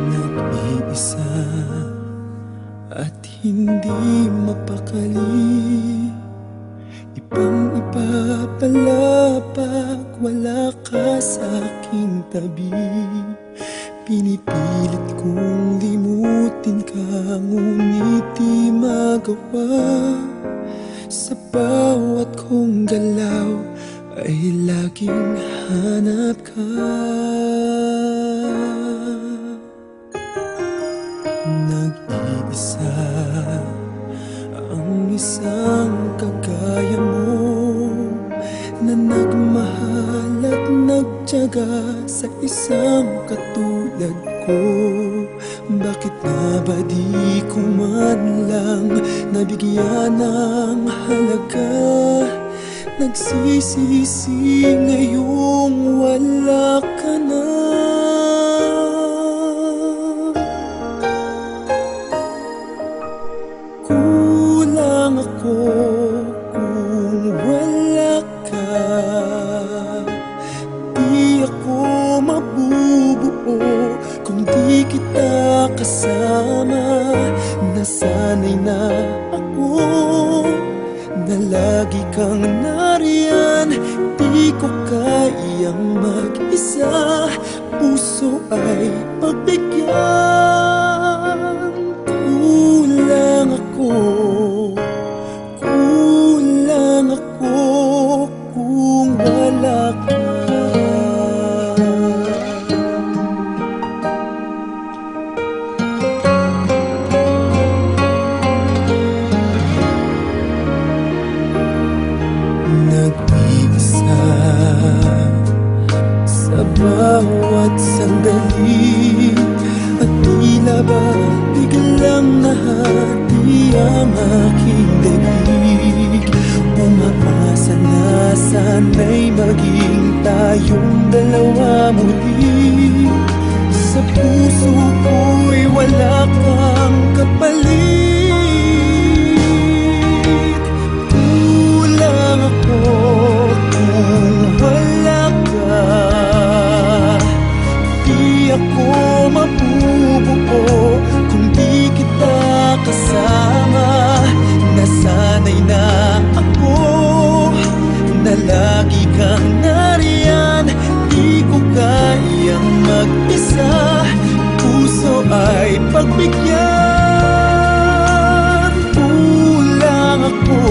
Nag-iisa at hindi mapakali, ibang-iba pala pag wala ka sa aking tabi. Pinipilit kong limutin ka, ngunit di magawa. Sa bawat kong galaw ay laging hanap ka. Nag-iisa ang isang kagaya mo, na nagmahal at nagtiyaga sa isang katulad ko. Bakit na ba di ko man lang nabigyan ng halaga? Nagsisisi ngayong wala ka na. Kulang ako kung wala ka, di ako mabubuo kung di kita kasama. Nasanay na ako na lagi kang nariyan, di ko kayang mag-isa. Puso ay pagbigyan. Kulang ako kung wala ka. Nag-iisa sa bawat sandali, at tila ba biglang nahati ang aking daig. Umaasa na sana'y maging tayong dalawa muli. Sa puso ko'y wala kang kapalit. Kulang ako kung wala ka, di ako mabubuo kung di kita kasama. Nasanay na ako na lagi kang nariyan, di ko kayang mag-isa. Puso ay pagbigyan. Kulang ako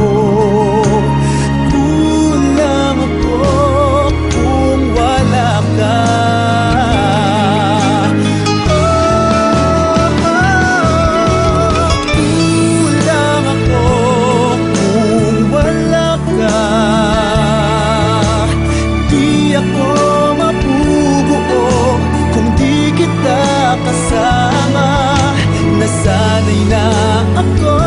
kung wala ka. Nasanay na ako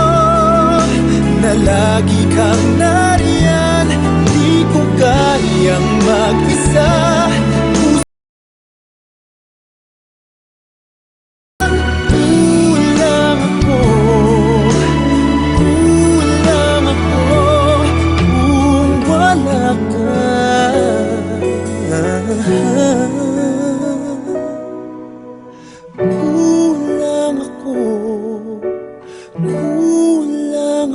na lagi kang nariyan, di ko kayang mag-isa. Kulang ako kung wala ka. Kulang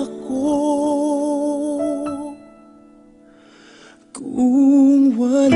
ako kung wala